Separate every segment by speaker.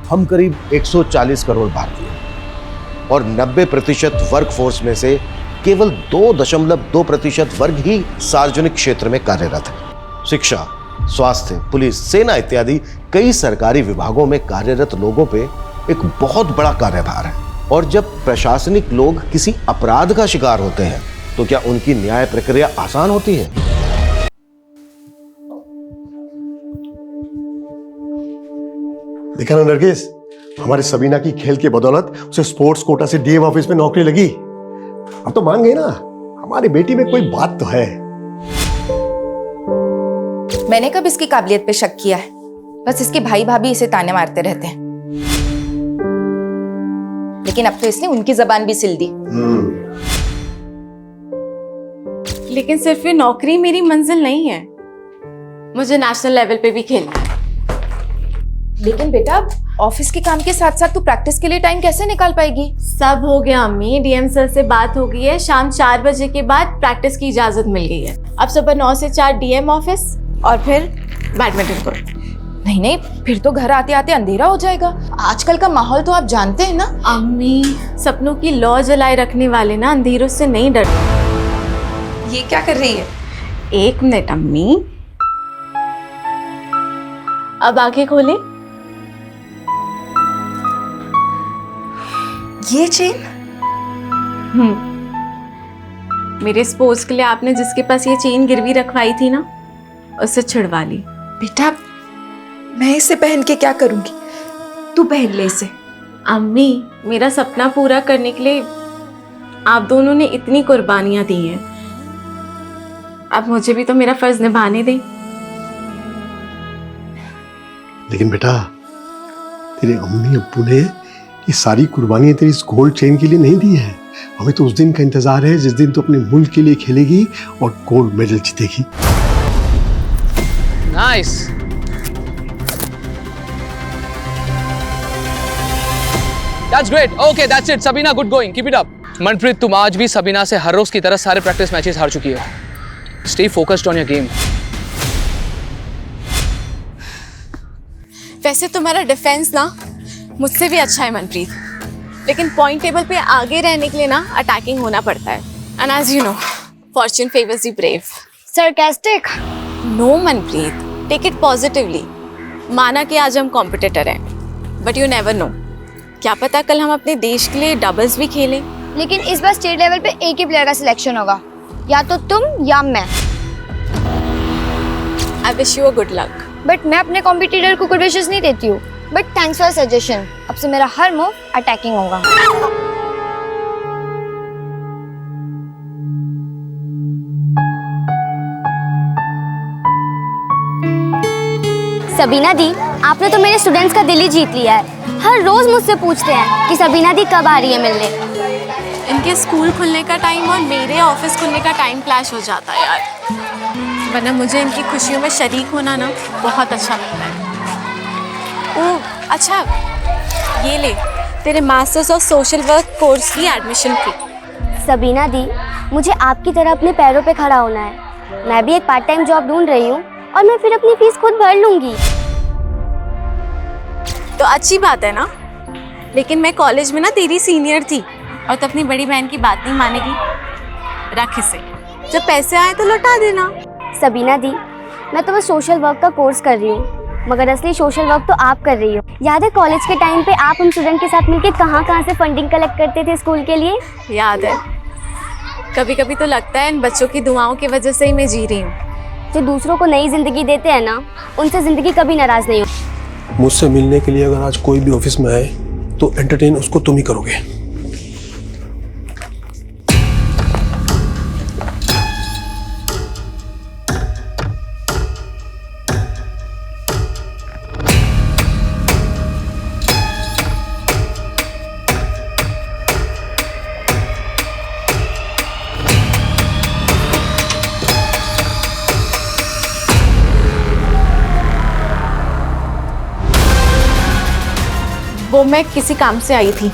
Speaker 1: हम करीब 140 करोड़ भारतीय और 90% वर्कफोर्स में से केवल 2.2% वर्ग ही सार्वजनिक क्षेत्र में कार्यरत है। शिक्षा, स्वास्थ्य, पुलिस, सेना इत्यादि कई सरकारी विभागों में कार्यरत लोगों पे एक बहुत बड़ा कार्यभार है। और जब प्रशासनिक लोग किसी अपराध का शिकार होते हैं तो क्या उनकी न्याय प्रक्रिया आसान होती है?
Speaker 2: देखा ना नरगिस, हमारे सबीना की खेल के बदौलत उसे स्पोर्ट्स कोटा से डीएम ऑफिस में नौकरी लगी। अब तो मान गई ना, हमारी बेटी में कोई बात तो है।
Speaker 3: मैंने कब इसकी काबिलियत पे शक किया है? बस इसके भाई भाभी इसे ताने मारते रहते हैं। लेकिन अब तो इसने उनकी जबान भी सिल दी।
Speaker 4: लेकिन सिर्फ ये नौकरी मेरी मंजिल नहीं है, मुझे नेशनल लेवल पे भी खेलना है।
Speaker 3: लेकिन बेटा, ऑफिस के काम के साथ साथ तू प्रैक्टिस के लिए टाइम कैसे निकाल पाएगी?
Speaker 4: सब हो गया अम्मी, डीएम सर से बात हो गई है, शाम 4 बजे के बाद प्रैक्टिस की इजाजत मिल गई है। अब सुबह 9 से 4 डीएम ऑफिस और फिर बैडमिंटन कोर्ट।
Speaker 3: नहीं नहीं, फिर तो घर आते आते अंधेरा हो जाएगा। आजकल का माहौल तो आप जानते हैं ना।
Speaker 4: अम्मी, सपनों की लौ जलाए रखने वाले ना अंधेरों से नहीं डरते।
Speaker 3: ये क्या कर रही है?
Speaker 4: 1 मिनट अम्मी, अब आंखें खोले।
Speaker 3: ये चेन?
Speaker 4: मेरे स्पोर्ट्स के लिए आपने जिसके पास ये चेन गिरवी रखवाई थी ना, उससे छुड़वा ली।
Speaker 3: बेटा, मैं इसे पहन के क्या करूंगी? तू पहन ले इसे।
Speaker 4: अम्मी, मेरा सपना पूरा करने के लिए आप दोनों ने इतनी कुर्बानियां दी हैं, अब मुझे भी तो मेरा फर्ज निभाने दें।
Speaker 2: लेकिन बेटा, तेरे अम्मी अब्बू ने ये सारी कुर्बानियां तेरी इस गोल्ड चेन के लिए नहीं दी है। हमें तो उस दिन का इंतजार है जिस दिन तू अपने मुल्क के लिए खेलेगी और गोल्ड मेडल जीतेगी।
Speaker 5: Nice. That's great. Okay, that's it. Sabina, good going. Keep it up. Manpreet, तुम आज भी सबीना से हर रोज की तरह सारे प्रैक्टिस मैचेस हार चुकी हो। Stay focused on your game.
Speaker 4: वैसे तुम्हारा डिफेंस ना मुझसे भी अच्छा है मनप्रीत, लेकिन पॉइंट टेबल पे आगे रहने के लिए ना अटैकिंग होना पड़ता है। And as you know, fortune favours the brave.
Speaker 6: Sarcastic?
Speaker 4: No Manpreet, take it positively. माना कि आज हम कॉम्पिटिटर हैं, बट यू नेवर नो, क्या पता कल हम अपने देश के लिए डबल्स भी खेलें।
Speaker 6: लेकिन इस बार स्टेट लेवल पे एक ही प्लेयर का सिलेक्शन होगा, या तो तुम या मैं।
Speaker 4: I wish you a good luck.
Speaker 6: But मैं अपने कॉम्पिटिटर को गुड विशेस नहीं देती हूँ। But thanks for suggestion. अब से मेरा हर मूव अटैकिंग होगा। सबीना दी, आपने तो मेरे स्टूडेंट्स का दिल ही जीत लिया है। हर रोज मुझसे पूछते हैं कि सबीना दी कब आ रही है मिलने।
Speaker 4: इनके स्कूल खुलने का टाइम और मेरे ऑफिस खुलने का टाइम क्लैश हो जाता है यार, वरना मुझे इनकी खुशियों में शरीक होना ना बहुत अच्छा लगता है। ओह अच्छा, ये ले तेरे masters of social work course की एडमिशन फी।
Speaker 6: सबीना दी, मुझे आपकी तरह अपने पैरों पे खड़ा होना है। मैं भी एक पार्ट टाइम जॉब ढूंढ रही हूँ और मैं फिर अपनी फीस खुद भर लूंगी।
Speaker 4: तो अच्छी बात है ना, लेकिन मैं कॉलेज में ना तेरी सीनियर थी और तो अपनी बड़ी बहन की बात नहीं मानेगी। रख इसे, जब पैसे आए तो लौटा देना।
Speaker 6: सबीना दी, मैं तो बस सोशल वर्क का कोर्स कर रही हूँ, मगर असली सोशल वर्क तो आप कर रही हो। याद है कॉलेज के टाइम पे आप हम स्टूडेंट के साथ मिलकर कहाँ से फंडिंग कलेक्ट करते थे स्कूल के लिए?
Speaker 4: याद है। कभी कभी तो लगता है इन बच्चों की दुआओं की वजह से ही मैं जी रही हूँ।
Speaker 6: जो दूसरों को नई जिंदगी देते हैं ना, उनसे जिंदगी कभी नाराज नहीं हो।
Speaker 2: मुझसे मिलने के लिए अगर आज कोई भी ऑफिस में आए तो एंटरटेन उसको तुम ही करोगे।
Speaker 4: वो मैं किसी काम से आई थी।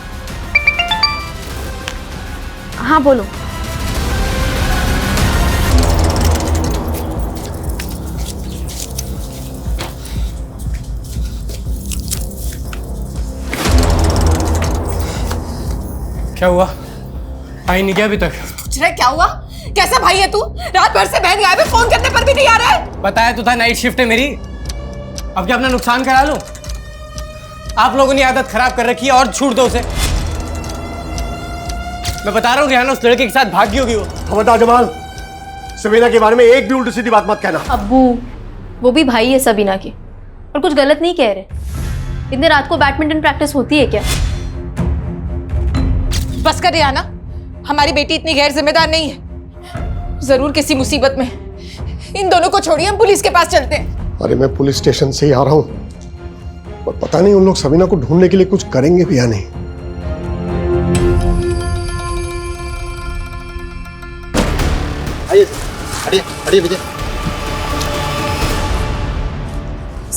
Speaker 4: हाँ बोलो।
Speaker 7: क्या हुआ? आई नहीं क्या अभी तक?
Speaker 8: पूछ रहे क्या हुआ? कैसा भाई है तू? रात भर से बहन गायब है, फोन करने पर भी नहीं आ रहा है।
Speaker 7: बताया तो था नाइट शिफ्ट है मेरी। अब क्या अपना नुकसान करा लूं? आप लोगों ने आदत खराब कर रखी है और छूट दो उसे। मैं बता रहा हूँ रिहाना उस लड़के के साथ भागी होगी वो।
Speaker 2: खबरदार जमाल, सबीना के बारे में एक भी उल्टी सीधी बात मत कहना।
Speaker 9: अब्बू, वो भी भाई है सबीना के और कुछ गलत नहीं कह रहे। इतने रात को बैडमिंटन प्रैक्टिस होती है क्या?
Speaker 8: बस कर रिहाना, हमारी बेटी इतनी गैर जिम्मेदार नहीं है। जरूर किसी मुसीबत में। इन दोनों को छोड़िए, हम पुलिस के पास चलते हैं।
Speaker 2: अरे मैं पुलिस स्टेशन से ही आ रहा हूँ, पर पता नहीं उन लोग सबीना को ढूंढने के लिए कुछ करेंगे भी या नहीं।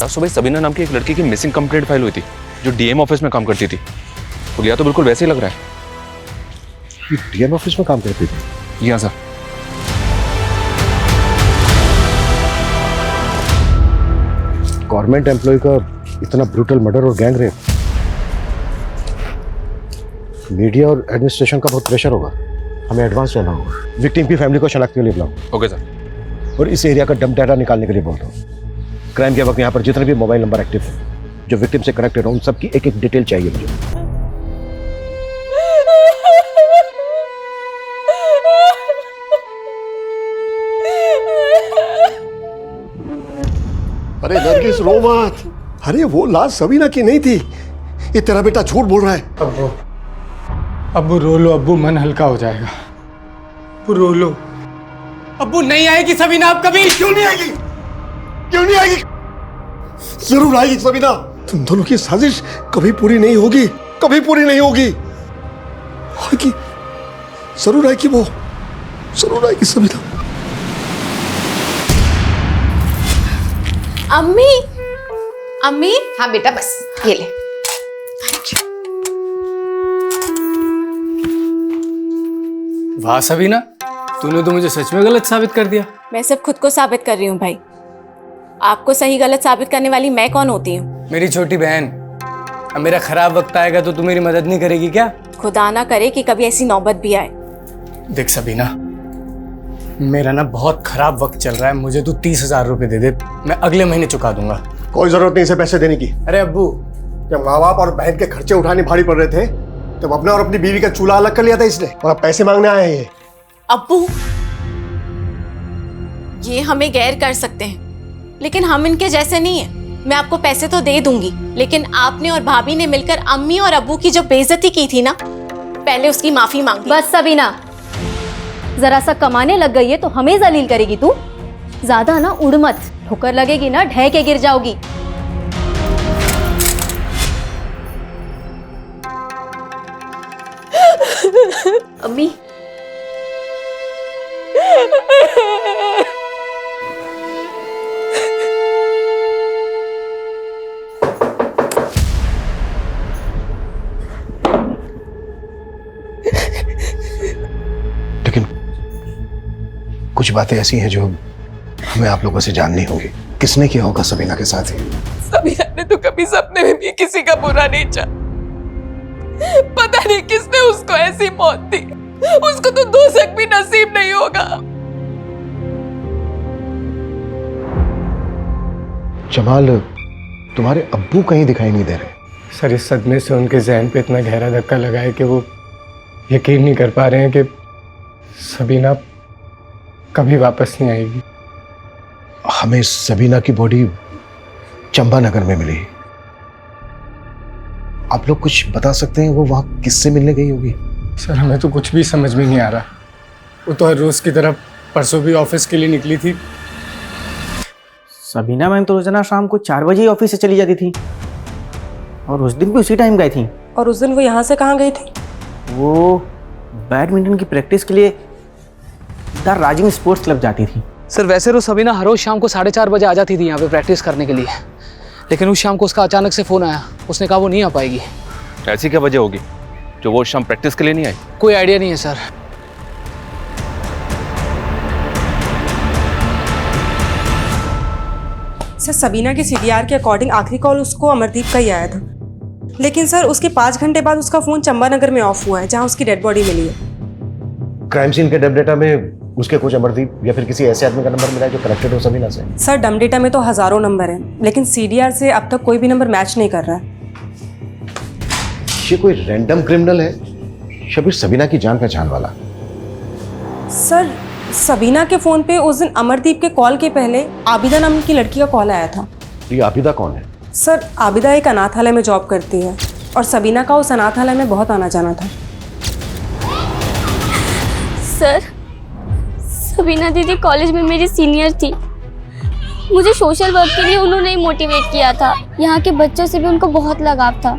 Speaker 10: सुबह सबीना नाम की एक लड़की की मिसिंग कंप्लेंट फाइल हुई थी जो डीएम ऑफिस में काम करती थी। तो तो बिल्कुल वैसे ही लग रहा है।
Speaker 1: ये डीएम ऑफिस में काम करती थी?
Speaker 10: जी हाँ सर।
Speaker 1: गवर्नमेंट एम्प्लॉय का इतना ब्रूटल मर्डर और गैंग रेप, मीडिया और एडमिनिस्ट्रेशन का बहुत प्रेशर होगा। हमें एडवांस रहना होगा। विक्टिम की फैमिली को शनाख्त के लिए बुलाओ।
Speaker 10: Okay sir.
Speaker 1: और इस एरिया का डंप डाटा निकालने के लिए बोल दो। क्राइम के वक्त यहाँ पर जितने भी मोबाइल नंबर एक्टिव हैं जो विक्टिम से कनेक्टेड हो, उन सबकी एक एक डिटेल चाहिए मुझे।
Speaker 2: अरे नरगिस रो मत। अरे वो लाश सबीना की नहीं थी। ये तेरा बेटा झूठ बोल रहा है।
Speaker 7: अब्बू रो लो अब्बू, मन हल्का हो जाएगा। अब्बू रो लो। अब्बू नहीं आएगी सबीना अब कभी।
Speaker 2: क्यों नहीं आएगी? क्यों नहीं आएगी? जरूर आएगी सबीना। तुम दोनों की साजिश कभी पूरी नहीं होगी, कभी पूरी नहीं होगी। आएगी, जरूर आएगी, वो जरूर आएगी सबीना।
Speaker 4: अम्मी, अम्मी।
Speaker 8: हाँ बेटा, बस ये ले।
Speaker 7: वाह सबीना, तूने तो मुझे सच में गलत साबित कर दिया।
Speaker 4: मैं सिर्फ खुद को साबित कर रही हूँ भाई। आपको सही गलत साबित करने वाली मैं कौन होती हूँ?
Speaker 7: मेरी छोटी बहन। अब मेरा खराब वक्त आएगा तो तू मेरी मदद नहीं करेगी क्या?
Speaker 4: खुदा ना करे कि कभी ऐसी नौबत भी आए।
Speaker 7: देख सबीना, मेरा ना बहुत खराब वक्त चल रहा है। मुझे तू 30,000 रुपए दे दे, मैं अगले महीने चुका दूंगा।
Speaker 2: कोई जरूरत नहीं इसे पैसे देने की।
Speaker 7: अरे अब्बू,
Speaker 2: जब माँ बाप और बहन के खर्चे उठाने भारी पड़ रहे थे तब अपना और अपनी बीवी का चूल्हा अलग कर लिया था इसने, और अब पैसे मांगने आए हैं ये।
Speaker 4: अब्बू, ये हमें गैर कर सकते हैं लेकिन हम इनके जैसे नहीं हैं। मैं आपको पैसे तो दे दूंगी, लेकिन आपने और भाभी ने मिलकर अम्मी और अब्बू की जो बेइज्जती की थी ना, पहले उसकी माफी मांगी।
Speaker 9: बस सबीना, जरा सा कमाने लग गई है तो हमें जलील करेगी तू। ज्यादा ना उड़ मत, ठोकर लगेगी ना ढह के गिर जाओगी। अम्मी,
Speaker 1: लेकिन कुछ बातें ऐसी हैं जो हमें आप लोगों से जाननी होगी। किसने किया होगा सबीना के साथ ही?
Speaker 8: सबीना ने तो कभी सपने में भी किसी का बुरा नहीं चाहा। पता नहीं किसने उसको ऐसी मौत दी। उसको तो दोज़ख भी नसीब नहीं होगा।
Speaker 1: जमाल, तुम्हारे अब्बू कहीं दिखाई नहीं दे रहे।
Speaker 7: सर इस सदमे से उनके जहन पे इतना गहरा धक्का लगा है कि वो यकीन नहीं कर पा रहे हैं कि सबीना कभी वापस नहीं आएगी।
Speaker 1: हमें सबीना की बॉडी चंपानगर में मिली। आप लोग कुछ बता सकते हैं वो वहां किससे मिलने गई होगी?
Speaker 7: सर हमें तो कुछ भी समझ में नहीं आ रहा। वो तो हर रोज की तरह परसों भी ऑफिस के लिए निकली थी।
Speaker 11: सबीना मैम तो रोजाना शाम को 4 बजे ही ऑफिस से चली जाती थी और उस दिन भी उसी टाइम गई थी।
Speaker 8: और उस दिन वो यहाँ से कहाँ गई थी?
Speaker 11: वो बैडमिंटन की प्रैक्टिस के लिए द राजिंग स्पोर्ट्स क्लब जाती थी।
Speaker 5: सर वैसे तो सबीना हर रोज शाम को 4:30 बजे आ जाती थी यहाँ पे प्रैक्टिस करने के लिए, लेकिन उस शाम को उसका अचानक से फ़ोन आया। उसने कहा वो नहीं आ पाएगी।
Speaker 10: ऐसी क्या वजह होगी जो वो शाम प्रैक्टिस के लिए नहीं आई?
Speaker 5: कोई आइडिया नहीं है सर।
Speaker 8: सर सबीना के सीडीआर के अकॉर्डिंग आखिरी कॉल उसको अमरदीप का ही आया था।
Speaker 12: लेकिन सर उसके 5 घंटे बाद उसका फ़ोन चंबानगर में ऑफ हुआ है, जहाँ उसकी डेड बॉडी मिली है।
Speaker 1: क्राइम सीन के डब डेटा में उसके कोच अमरदीप या फिर किसी ऐसे आदमी का नंबर मिला है जो कनेक्टेड हो सबीना से?
Speaker 12: सर डम डेटा में तो हज़ारों नंबर हैं, लेकिन CDR से अब तक कोई भी नंबर मैच नहीं कर रहा है।
Speaker 1: ये कोई रैंडम क्रिमिनल है, शबीर सबीना की जान पहचान वाला?
Speaker 12: सर सबीना के फ़ोन पे उस दिन अमरदीप के कॉल के पहले आबिदा नाम की लड़की का कॉल आया था।
Speaker 1: ये आबिदा कौन है?
Speaker 12: सर आबिदा एक अनाथालय में जॉब करती है और सबीना का उस अनाथालय में बहुत आना जाना था।
Speaker 6: सर सबीना दीदी कॉलेज में मेरी सीनियर थी। मुझे सोशल वर्क के लिए उन्होंने ही मोटिवेट किया था। यहाँ के बच्चों से भी उनको बहुत लगाव था।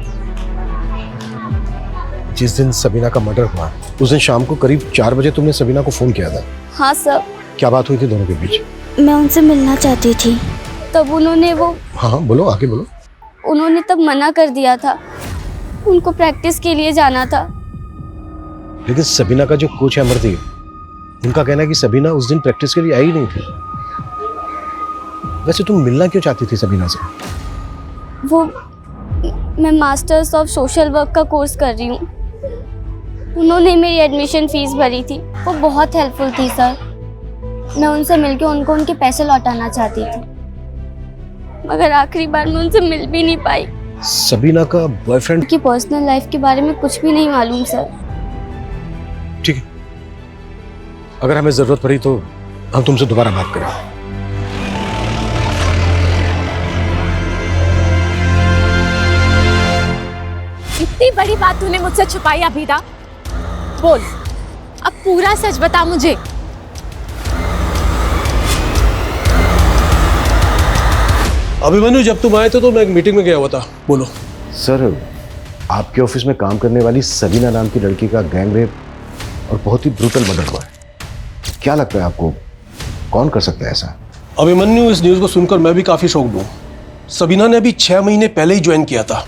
Speaker 1: जिस दिन सबीना का मर्डर हुआ उस दिन शाम को करीब 4 बजे तुमने सबीना को फोन किया था?
Speaker 6: हाँ सर।
Speaker 1: क्या बात हुई थी दोनों के बीच?
Speaker 6: मैं उनसे मिलना चाहती थी, तब उन्होंने
Speaker 1: हाँ बोलो, आगे बोलो।
Speaker 6: उन्होंने तब मना कर दिया था, उनको प्रैक्टिस के लिए जाना था।
Speaker 1: लेकिन सबीना का जो कोच है अमरदीप, उनका कहना है कि सबीना उस दिन प्रैक्टिस के लिए आई नहीं थी। वैसे तुम मिलना क्यों चाहती थी सबीना से?
Speaker 6: मैं मास्टर्स ऑफ सोशल वर्क का कोर्स कर रही हूँ। उन्होंने मेरी एडमिशन फीस भरी थी, वो बहुत हेल्पफुल थी सर। मैं उनसे मिलके उनको उनके पैसे लौटाना चाहती थी, मगर आखिरी बार मैं उनसे मिल भी नहीं पाई।
Speaker 1: सबीना का बॉयफ्रेंड
Speaker 6: की पर्सनल लाइफ के बारे में कुछ भी नहीं मालूम सर।
Speaker 1: ठीक है, अगर हमें जरूरत पड़ी तो हम तुमसे दोबारा बात करें।
Speaker 4: इतनी बड़ी बात तूने मुझसे छुपाई अभिदा, बोल अब पूरा सच बता मुझे।
Speaker 2: अभिमन्यु जब तुम आए थे तो मैं एक मीटिंग में गया हुआ था, बोलो।
Speaker 1: सर आपके ऑफिस में काम करने वाली सबीना नाम की लड़की का गैंग रेप और बहुत ही ब्रूटल मर्डर हुआ है। क्या लगता है आपको, कौन कर सकता है ऐसा?
Speaker 2: अभिमन्यु इस न्यूज़ को सुनकर मैं भी काफ़ी शॉक्ड हूँ। सबीना ने अभी 6 महीने पहले ही ज्वाइन किया था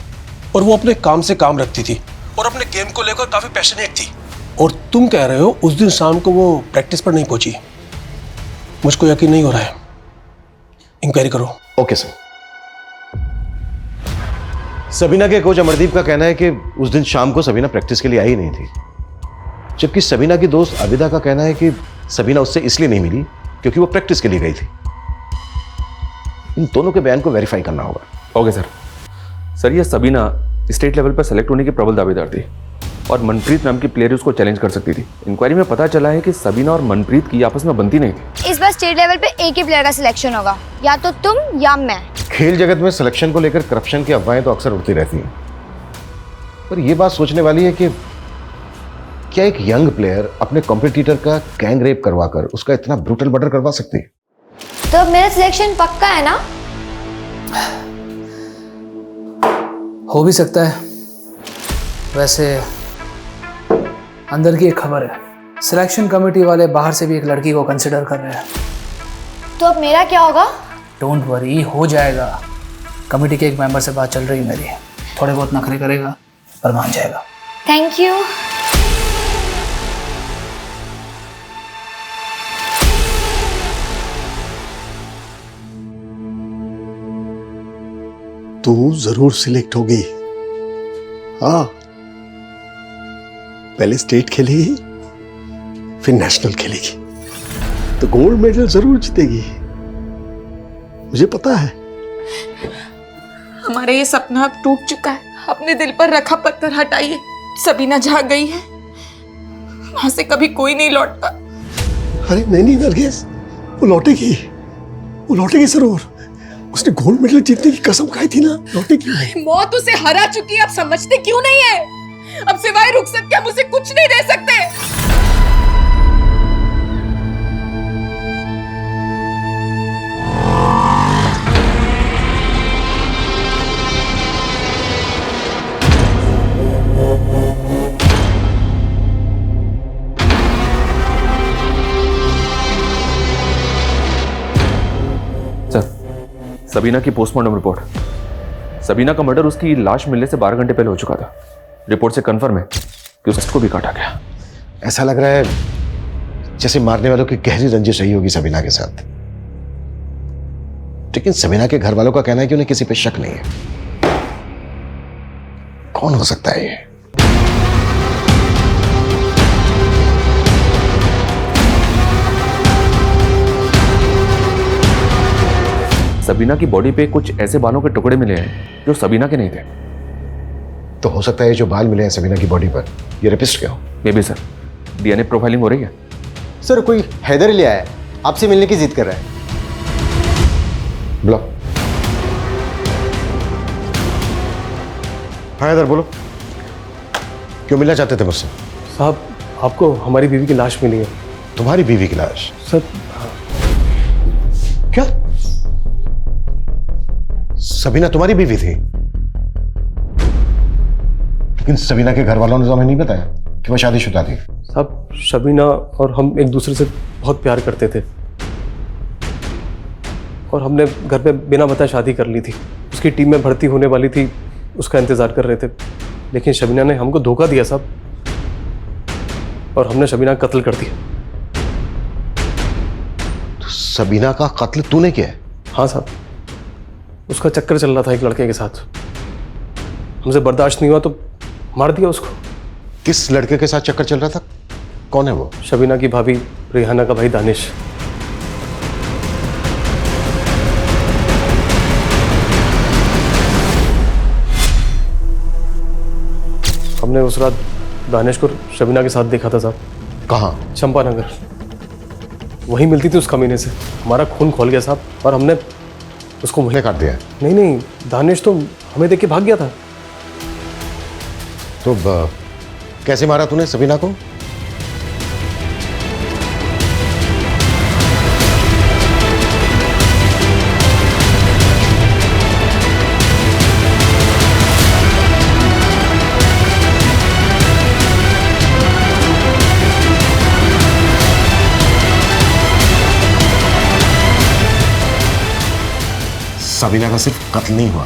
Speaker 2: और वो अपने काम से काम रखती थी और अपने गेम को लेकर काफ़ी पैशनेट थी। और तुम कह रहे हो उस दिन शाम को वो प्रैक्टिस पर नहीं पहुंची। मुझको यकीन नहीं हो रहा है, इंक्वायरी करो।
Speaker 1: Okay sir. सबीना के कोच अमरदीप का कहना है कि उस दिन शाम को सबीना प्रैक्टिस के लिए आई नहीं थी, जबकि सबीना की दोस्त आबिदा का कहना है कि सबीना उससे इसलिए नहीं मिली क्योंकि वो प्रैक्टिस के लिए गई थी। इन दोनों के बयान को वेरीफाई करना होगा।
Speaker 10: Okay sir. सर ये सबीना स्टेट लेवल पर सेलेक्ट होने की प्रबल दावेदार थी और मनप्रीत नाम की प्लेयर उसको चैलेंज कर सकती थी। इंक्वायरी में पता चला है कि सबीना और मनप्रीत की आपस में बनती नहीं थी।
Speaker 6: इस बार स्टेट लेवल पे एक ही प्लेयर का सिलेक्शन होगा, या तो तुम या मैं।
Speaker 1: खेल जगत में सिलेक्शन को लेकर करप्शन की अफवाहें तो अक्सर उड़ती रहती हैं, पर यह बात सोचने वाली है कि क्या एक यंग प्लेयर अपने कॉम्पिटिटर का गैंग रेप करवाकर उसका इतना ब्रूटल मर्डर करवा सकती है?
Speaker 3: तो अब मेरा सिलेक्शन पक्का है ना?
Speaker 5: हो भी सकता है। वैसे अंदर की एक खबर है, सिलेक्शन कमेटी वाले बाहर से भी एक लड़की को कंसिडर कर रहे हैं।
Speaker 3: तो अब मेरा क्या होगा?
Speaker 5: डोंट वरी, हो जाएगा। कमेटी के एक मेंबर से बात चल रही है मेरी, थोड़े बहुत नखरे करेगा पर मान जाएगा।
Speaker 3: Thank you.
Speaker 2: तू जरूर सिलेक्ट होगी। हाँ, पहले स्टेट खेलेगी फिर नेशनल खेलेगी तो गोल्ड मेडल जरूर जीतेगी, मुझे पता है।
Speaker 8: हमारा ये सपना अब टूट चुका है। अपने दिल पर रखा पत्थर हटाइए। सबीना जहाँ गई है वहां से कभी कोई नहीं लौटता।
Speaker 2: अरे नहीं नरगिस, वो लौटेगी जरूर। उसने गोल्ड मेडल जीतने की कसम खाई थी ना, लौटेगी।
Speaker 8: मौत उसे हरा चुकी है, अब समझते क्यों नहीं है? अब सिवाय रुखसत के हम उसे कुछ नहीं दे सकते।
Speaker 10: सबीना की पोस्टमार्टम रिपोर्ट। सबीना का मर्डर उसकी लाश मिलने से 12 घंटे पहले हो चुका था। रिपोर्ट से कंफर्म है कि उसको भी काटा गया।
Speaker 1: ऐसा लग रहा है जैसे मारने वालों की गहरी रंजिश रही होगी सबीना के साथ। लेकिन सबीना के घर वालों का कहना है कि उन्हें किसी पे शक नहीं है। कौन हो सकता है ये?
Speaker 10: सबीना की बॉडी पे कुछ ऐसे बालों के टुकड़े मिले हैं जो सबीना के नहीं थे।
Speaker 1: तो हो सकता है जो बाल मिले हैं सबीना की बॉडी पर ये रेपिस्ट के हो।
Speaker 10: May be sir, DNA profiling हो रही है।
Speaker 11: सर कोई हैदर ले आया है, आपसे मिलने की जिद कर रहा है।
Speaker 1: बुलाओ। हाँ इधर बोलो, क्यों मिलना चाहते थे मुझसे?
Speaker 7: साहब आपको हमारी बीवी की लाश मिली है।
Speaker 1: तुम्हारी बीवी की लाश?
Speaker 7: सर
Speaker 1: क्या सबीना तुम्हारी बीवी थी? लेकिन सबीना के घर वालों ने तो हमें नहीं बताया कि वह शादीशुदा थी।
Speaker 7: साहब शबीना और हम एक दूसरे से बहुत प्यार करते थे और हमने घर पे बिना बताए शादी कर ली थी। उसकी टीम में भर्ती होने वाली थी, उसका इंतज़ार कर रहे थे, लेकिन शबीना ने हमको धोखा दिया साहब और हमने शबीना का कत्ल कर दिया।
Speaker 1: तो सबीना का कत्ल तूने किया है?
Speaker 7: हाँ साहब, उसका चक्कर चल रहा था एक लड़के के साथ, हमसे बर्दाश्त नहीं हुआ तो मार दिया उसको।
Speaker 1: किस लड़के के साथ चक्कर चल रहा था? कौन है वो?
Speaker 7: शबीना की भाभी रेहाना का भाई दानिश। हमने उस रात दानिश को शबीना के साथ देखा था साहब।
Speaker 1: कहाँ?
Speaker 7: चंपानगर। वहीं मिलती थी उस कमीने से। हमारा खून खोल गया साहब और हमने उसको वहीं
Speaker 1: काट दिया।
Speaker 7: नहीं, दानिश तो हमें देख के भाग गया था।
Speaker 1: तो कैसे मारा तूने सबीना को? सबीना का सिर्फ कत्ल नहीं हुआ,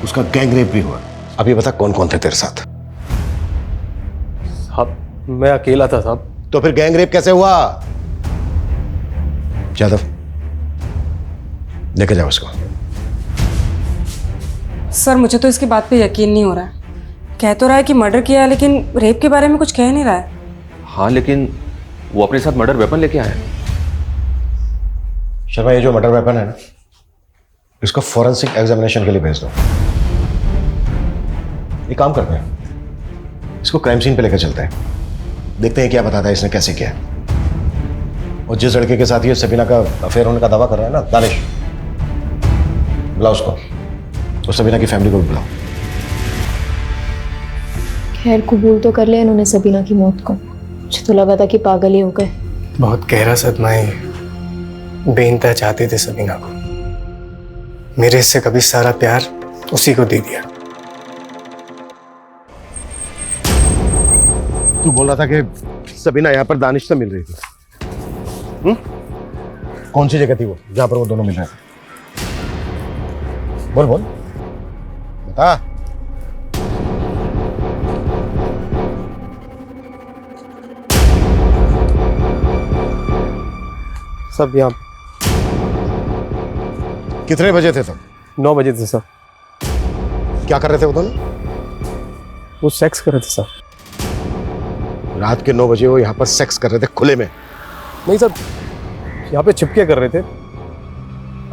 Speaker 1: उसका गैंग रेप भी हुआ। अभी बता कौन कौन थे तेरे साथ?
Speaker 7: साहब मैं अकेला था साहब।
Speaker 1: तो फिर गैंग रेप कैसे हुआ? जादव लेके जाओ उसको।
Speaker 12: सर मुझे तो इसकी बात पे यकीन नहीं हो रहा है। कह तो रहा है कि मर्डर किया है, लेकिन रेप के बारे में कुछ कह नहीं रहा है।
Speaker 10: हाँ लेकिन वो अपने साथ मर्डर वेपन लेके आया है।
Speaker 1: शर्मा ये जो मर्डर वेपन है ना, इसको फॉरेंसिक एग्जामिनेशन के लिए भेज दो। एक काम करते हैं, इसको क्राइम सीन पे लेकर चलते हैं, देखते हैं क्या बताता है इसने कैसे किया। और जिस लड़के के साथ ये सबीना का अफेयर होने का दावा कर रहा है ना, दानिश, बुलाओ उसको और सबीना की फैमिली को भी बुलाओ।
Speaker 3: खैर कबूल तो कर लिया इन्होंने सबीना की मौत को। मुझे तो लगा था कि पागल ही हो गए।
Speaker 7: बहुत गहरा सदमा है, बेइंतहा चाहते थे सबीना को। मेरे से कभी सारा प्यार उसी को दे दिया।
Speaker 1: तू बोल रहा था कि सबीना यहाँ पर दानिश से मिल रही थी। कौन सी जगह थी वो जहां पर वो दोनों मिल रहे थे? बोल बोल बता।
Speaker 7: सब यहाँ
Speaker 1: कितने बजे थे तब?
Speaker 7: 9 बजे थे सर।
Speaker 1: क्या कर रहे थे वो दोनों?
Speaker 7: वो सेक्स कर रहे थे सर।
Speaker 1: रात के 9 बजे वो यहाँ पर सेक्स कर रहे थे खुले में?
Speaker 7: नहीं सर, यहाँ पे छिपके कर रहे थे।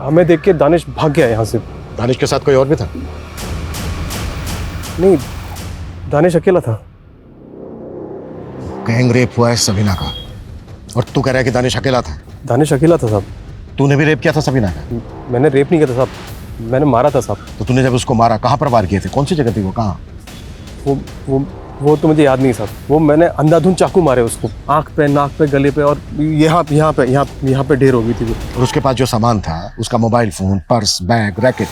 Speaker 7: हमें देख के दानिश भाग गया यहाँ से।
Speaker 1: दानिश के साथ कोई और भी था?
Speaker 7: नहीं, दानिश अकेला था।
Speaker 1: गैंग रेप हुआ है सबीना का और तू कह रहा है कि दानिश अकेला था?
Speaker 7: दानिश अकेला था साहब।
Speaker 1: तूने भी रेप किया था सबीना का?
Speaker 7: मैंने रेप नहीं किया था साहब, मैंने मारा था साहब।
Speaker 1: तो तूने जब उसको मारा कहाँ पर वार किए थे? कौन सी जगह थी वो? कहाँ?
Speaker 7: वो तो मुझे याद नहीं साहब। वो मैंने अंधाधुंध चाकू मारे उसको, आंख पे, नाक पे, गले पे और यहाँ पे ढेर हो गई थी वो।
Speaker 1: और उसके पास जो सामान था, उसका mobile phone, purse, bag, racket,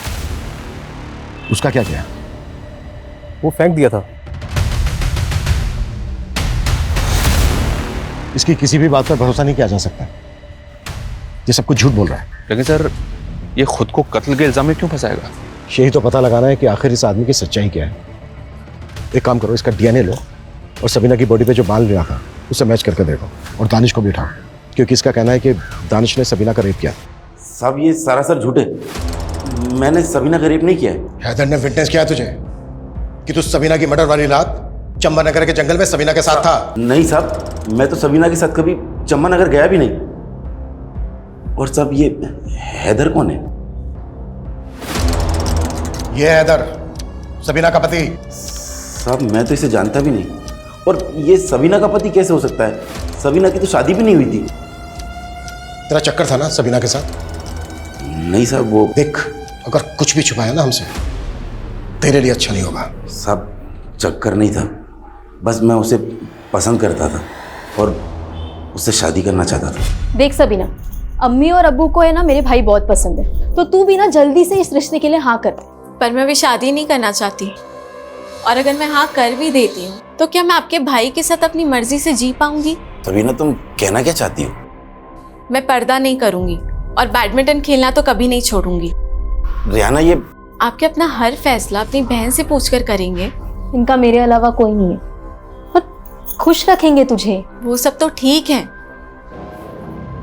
Speaker 1: उसका क्या किया?
Speaker 7: वो फेंक दिया था।
Speaker 1: इसकी किसी भी बात पर भरोसा नहीं किया जा सकता, ये सब कुछ झूठ बोल रहा है।
Speaker 10: लेकिन सर ये खुद को कत्ल के इल्जाम में क्यों फंसाएगा?
Speaker 1: यही तो पता लगाना है कि आखिर इस आदमी की सच्चाई क्या है। एक काम करो, इसका डीएनए लो और सबीना की बॉडी पे जो बाल मिला था उससे मैच करके देखो और दानिश को भी उठाओ, क्योंकि इसका कहना है कि दानिश ने सबीना का रेप किया।
Speaker 13: साहब ये सरासर झूठ है, मैंने सबीना का रेप नहीं किया है।
Speaker 1: हैदर ने विटनेस किया तुझे? कि तू सबीना की मर्डर वाली रात चंबा नगर के जंगल में सबीना के साथ था?
Speaker 13: नहीं साहब, मैं तो सबीना के साथ कभी चंबा नगर गया भी नहीं। और साहब ये हैदर कौन है?
Speaker 1: ये हैदर सबीना का पति।
Speaker 13: साहब मैं तो इसे जानता भी नहीं। और ये सबीना का पति कैसे हो सकता है? सबीना की तो शादी भी नहीं हुई थी।
Speaker 1: तेरा चक्कर था ना सबीना के साथ?
Speaker 13: नहीं साहब, वो
Speaker 1: देख, अगर कुछ भी छुपाया ना हमसे, तेरे लिए अच्छा नहीं होगा।
Speaker 13: साहब चक्कर नहीं था, बस मैं उसे पसंद करता था और उससे शादी करना चाहता था।
Speaker 9: देख सबीना, अम्मी और अब्बू को है ना मेरे भाई बहुत पसंद है, तो तू भी ना जल्दी से इस रिश्ते के लिए हाँ कर दे।
Speaker 4: पर मैं भी शादी नहीं करना चाहती, और अगर मैं हाँ कर भी देती हूँ तो क्या मैं आपके भाई के साथ अपनी मर्जी से जी पाऊंगी?
Speaker 13: सबीना तुम कहना क्या चाहती हो?
Speaker 4: मैं पर्दा नहीं करूंगी और बैडमिंटन खेलना तो कभी नहीं छोड़ूंगी।
Speaker 13: रियाना, ये
Speaker 4: आपके अपना हर फैसला अपनी बहन से पूछकर करेंगे।
Speaker 9: इनका मेरे अलावा कोई नहीं है और खुश रखेंगे तुझे।
Speaker 4: वो सब तो ठीक है,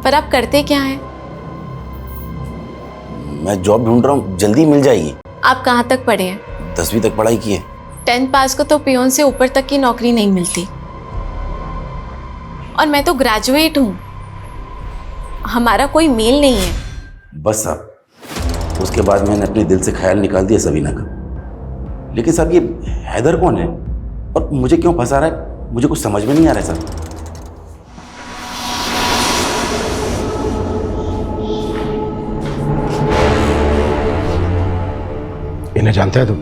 Speaker 4: पर आप करते क्या हैं?
Speaker 13: मैं जॉब ढूंढ रहा हूँ, जल्दी मिल जाएगी।
Speaker 4: आप कहाँ तक पढ़े हैं?
Speaker 13: 10वीं तक पढ़ाई की है।
Speaker 4: 10th पास को तो पियोन से ऊपर तक की नौकरी नहीं मिलती, और मैं तो ग्रेजुएट हूँ। हमारा कोई मेल नहीं है।
Speaker 13: बस साहब, उसके बाद मैंने अपने दिल से ख्याल निकाल दिया सबीना का। लेकिन साहब ये हैदर कौन है और मुझे क्यों फंसा रहा है? मुझे कुछ समझ में नहीं आ रहा है साहब।
Speaker 1: इन्हें जानते हैं तुम?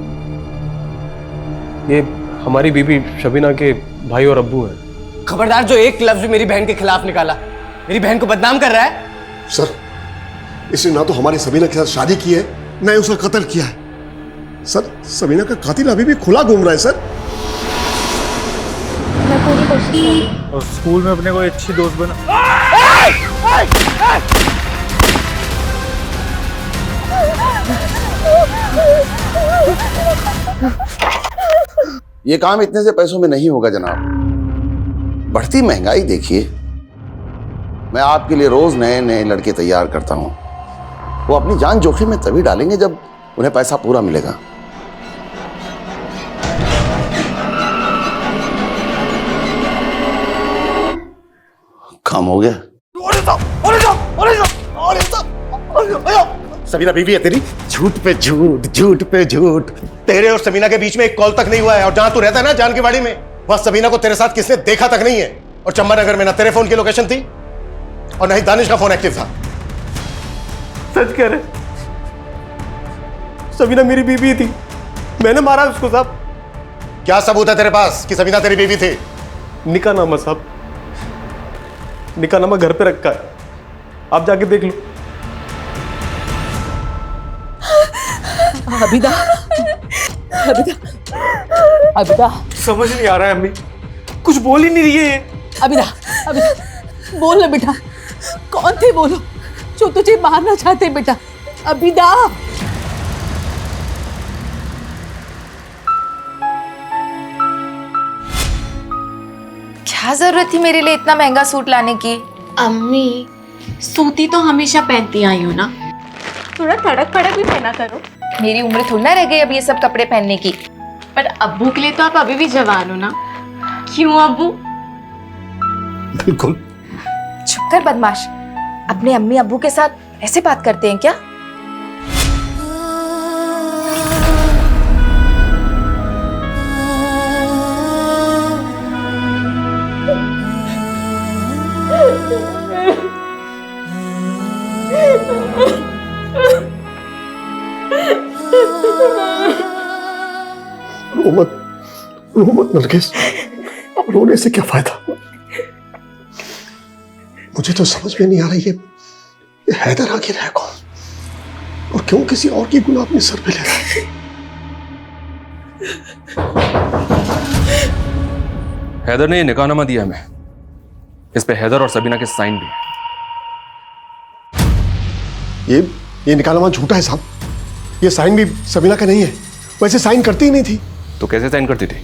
Speaker 7: ये हमारी बीबी शबीना के भाई और अब्बू हैं।
Speaker 11: खबरदार, जो एक लफ्ज भी मेरी बहन के खिलाफ निकाला, मेरी बहन को बदनाम कर रहा है।
Speaker 2: सर, इसने ना तो हमारी सबीना के साथ शादी की है, ना ही उसका कत्ल किया है। सर, सबीना का कातिल अभी भी खुला घूम रहा है सर।
Speaker 9: मैं पूरी कोशिश करूंगी।
Speaker 14: और स्कूल में अपने कोई अच्छी दोस्त बना।
Speaker 15: ये काम इतने से पैसों में नहीं होगा जनाब। बढ़ती महंगाई देखिए। मैं आपके लिए रोज नए नए लड़के तैयार करता हूं। वो अपनी जान जोखिम में तभी डालेंगे जब उन्हें पैसा पूरा मिलेगा। काम हो गया।
Speaker 1: सबीना बीवी है तेरी? झूठ पे झूठ, झूठ पे झूठ। तेरे और सबीना के बीच में एक कॉल तक नहीं हुआ है, और जहां तू रहता है ना जानकीवाड़ी में, वहां सबीना को तेरे साथ किसने देखा तक नहीं है। और चंबा नगर में ना तेरे फोन की लोकेशन थी और ना ही दानिश का फोन एक्टिव था।
Speaker 7: सच कह रहे, सबीना मेरी बीवी थी, मैंने मारा उसको साहब।
Speaker 1: क्या सबूत है तेरे पास कि सबीना तेरी बीवी थी?
Speaker 7: निकाहनामा साहब, निकाहनामा घर पे रखा है, आप जाके देख लो।
Speaker 8: अबिदा, अबिदा, अबिदा,
Speaker 7: समझ नहीं आ रहा है अम्मी, कुछ बोल ही नहीं रही है।
Speaker 8: अबिदा, अबिदा, बोल ना बेटा, कौन थे बोलो जो तुझे मारना चाहते बेटा? अबिदा,
Speaker 3: क्या जरूरत थी मेरे लिए इतना महंगा सूट लाने की?
Speaker 4: अम्मी, सूती तो हमेशा पहनती आई हो ना, थोड़ा तड़क फड़क भी पहना करो।
Speaker 3: मेरी उम्र थोड़ी ना रह गई अब ये सब कपड़े पहनने की।
Speaker 4: पर अब्बू के लिए तो आप अभी भी जवान हो ना, क्यों अब्बू?
Speaker 2: बिल्कुल।
Speaker 3: चुप कर बदमाश, अपने अम्मी अब्बू के साथ ऐसे बात करते हैं क्या?
Speaker 2: रो मत, रो मत नरगिस, रोने से क्या फायदा? मुझे तो समझ में नहीं आ रही है ये हैदर आखिर है कौन और क्यों किसी और की गुनाह अपने सर पे ले रहा है?
Speaker 10: हैदर ने ये निकाहनामा दिया हमें, इस पे हैदर और सबीना के साइन भी हैं।
Speaker 2: ये निकाहनामा झूठा है साहब, ये साइन भी सबीना का नहीं है, वैसे साइन करती ही नहीं थी।
Speaker 10: तो कैसे साइन करती थी?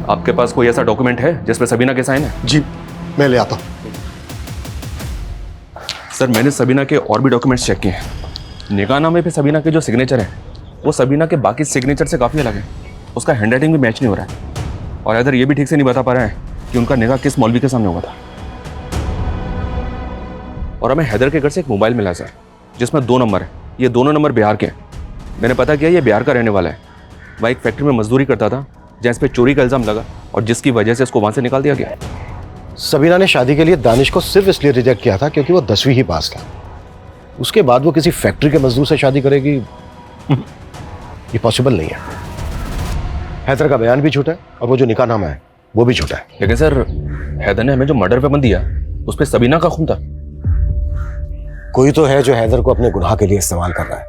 Speaker 10: आपके पास कोई ऐसा डॉक्यूमेंट है जिसपे सबीना के साइन है?
Speaker 2: जी, मैं ले आता हूं।
Speaker 10: सर, मैंने सबीना के और भी डॉक्यूमेंट्स चेक किए हैं। निकाहनामे पे सबीना के जो सिग्नेचर हैं वो सबीना के बाकी सिग्नेचर से काफी अलग है। उसका हैंड राइटिंग भी मैच नहीं हो रहा है और हैदर ये भी ठीक से नहीं बता पा रहा है कि उनका निगाह किस मौलवी के सामने हुआ था। और हमें हैदर के घर से एक मोबाइल मिला सर जिसमें 2 नंबर है। ये दोनों नंबर बिहार के हैं। मैंने पता किया ये बिहार का रहने वाला है। वह एक फैक्ट्री में मजदूरी करता था जहाँ इस पे चोरी का इल्जाम लगा और जिसकी वजह से इसको वहां से निकाल दिया गया।
Speaker 1: सबीना ने शादी के लिए दानिश को सिर्फ इसलिए रिजेक्ट किया था क्योंकि वो 10वीं ही पास था। उसके बाद वो किसी फैक्ट्री के मजदूर से शादी करेगी, ये पॉसिबल नहीं है। हैदर का बयान भी झूठा है और वो जो निकाहनामा है वो भी झूठा है।
Speaker 10: लेकिन सर हैदर ने हमें जो मर्डर वेपन दिया उस पर सबीना का खून था।
Speaker 1: कोई तो है जो हैदर को अपने गुनाह के लिए इस्तेमाल कर रहा है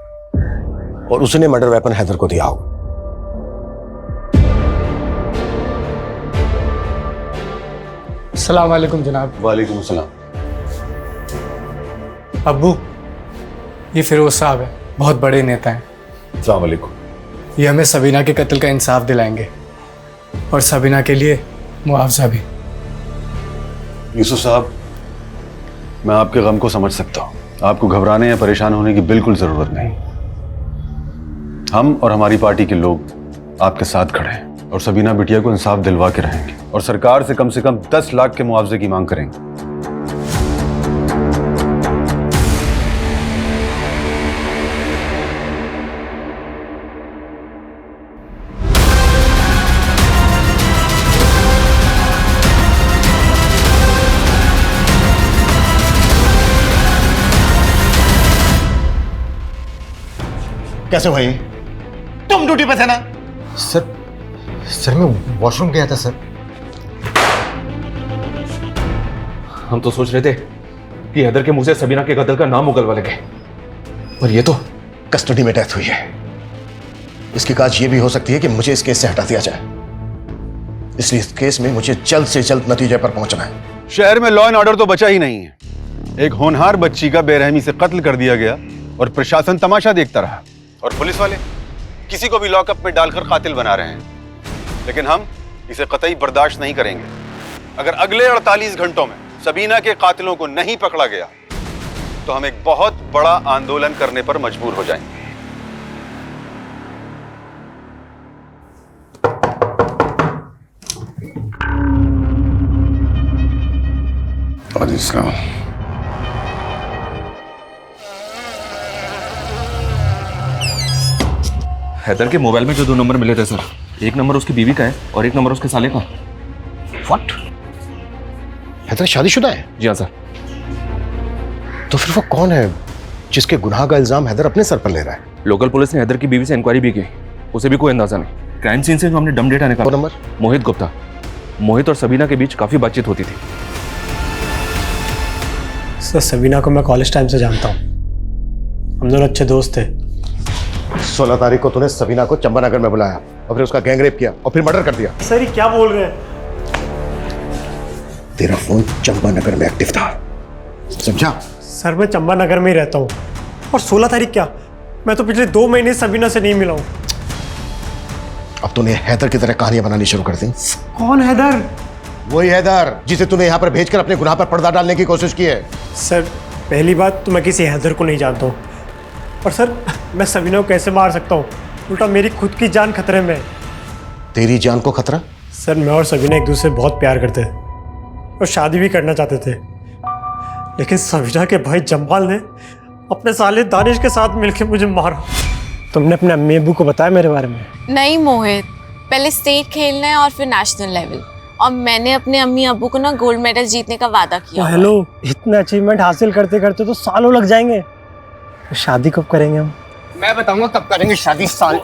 Speaker 1: और उसने मर्डर वेपन हैदर को दिया होगा।
Speaker 14: अस्सलाम वालेकुम जनाब।
Speaker 15: वालेकुम सलाम।
Speaker 14: अब्बू, ये फिरोज साहब है, बहुत बड़े नेता हैं।
Speaker 15: अस्सलाम वालेकुम।
Speaker 14: ये हमें सबीना के कत्ल का इंसाफ दिलाएंगे और सबीना के लिए मुआवजा भी।
Speaker 16: यूसुफ साहब, मैं आपके गम को समझ सकता हूँ। आपको घबराने या परेशान होने की बिल्कुल जरूरत नहीं। हम और हमारी पार्टी के लोग आपके साथ खड़े हैं और सबीना बिटिया को इंसाफ दिलवा के रहेंगे और सरकार से कम 10 लाख के मुआवजे की मांग करेंगे।
Speaker 1: कैसे भाई? तुम ड्यूटी पे थे ना?
Speaker 17: सर मैं वॉशरूम गया था सर।
Speaker 10: हम तो सोच रहे थे कि हैदर के मुंह से सबीना के कत्ल का नाम उगलवा लगे, पर ये तो
Speaker 1: कस्टडी में डेथ हुई है। इसकी काज ये भी हो सकती है कि मुझे इस केस से हटा दिया जाए, इसलिए इस केस में मुझे जल्द से जल्द नतीजे पर पहुंचना है।
Speaker 16: शहर में लॉ एंड ऑर्डर तो बचा ही नहीं है। एक होनहार बच्ची का बेरहमी से कत्ल कर दिया गया और प्रशासन तमाशा देखता रहा और पुलिस वाले किसी को भी लॉकअप में डालकर कातिल बना रहे हैं। लेकिन हम इसे कतई बर्दाश्त नहीं करेंगे। अगर अगले 48 घंटों में सबीना के कातिलों को नहीं पकड़ा गया तो हम एक बहुत बड़ा आंदोलन करने पर मजबूर हो जाएंगे।
Speaker 10: हैदर के मोबाइल में जो 2 नंबर मिले थे सर, एक नंबर उसकी बीवी का है और एक नंबर उसके साले का।
Speaker 1: व्हाट? हैदर शादीशुदा है?
Speaker 10: जी हाँ सर।
Speaker 1: तो फिर वो कौन है जिसके गुनाह का इल्जाम हैदर अपने सर पर ले रहा है?
Speaker 10: लोकल पुलिस ने हैदर की बीवी से इंक्वायरी भी की, उसे भी कोई अंदाजा नहीं। क्राइम सीन से जो हमने डम डेटा निकाला।
Speaker 1: वो नंबर?
Speaker 10: मोहित गुप्ता। मोहित और सबीना के बीच काफी बातचीत होती थी।
Speaker 14: सर सबीना को मैं कॉलेज टाइम से जानता हूँ, हम दोनों अच्छे दोस्त थे।
Speaker 1: 16 तारीख को तूने सबीना को चंपानगर में बुलाया और फिर उसका गैंगरेप किया और फिर मर्डर कर दिया।
Speaker 14: सर ये क्या बोल रहे हैं?
Speaker 1: तेरा फोन चंपानगर में एक्टिव था, समझा?
Speaker 14: सर मैं चंपानगर में ही रहता हूँ और 16 तारीख क्या, मैं तो पिछले 2 महीने सबीना से नहीं मिला हूँ।
Speaker 1: अब तूने हैदर की तरह कहानियां बनानी शुरू कर दी।
Speaker 14: कौन हैदर?
Speaker 1: वही हैदर जिसे तूने यहाँ पर भेजकर अपने गुनाह पर पर्दा डालने की कोशिश की है।
Speaker 14: सर पहली बात तो मैं किसी हैदर को नहीं जानता हूँ और सर मैं सबीना को कैसे मार सकता हूँ? उल्टा मेरी खुद की जान खतरे में है।
Speaker 1: तेरी जान को खतरा?
Speaker 14: सर मैं और सबीना एक दूसरे बहुत प्यार करते थे और शादी भी करना चाहते थे, लेकिन सबीना के भाई जम्बाल ने अपने साले दानिश के साथ मिलकर मुझे मारा। तुमने अपने अम्मी अब्बू को बताया मेरे बारे में?
Speaker 4: नहीं मोहित, पहले स्टेट खेलना है और फिर नेशनल लेवल, और मैंने अपने अम्मी अब्बू को ना गोल्ड मेडल जीतने का वादा किया।
Speaker 14: हेलो, इतने अचीवमेंट हासिल करते करते तो सालों लग जाएंगे। तो शादी कब करेंगे हम?
Speaker 17: मैं बताऊंगा कब करेंगे शादी। साल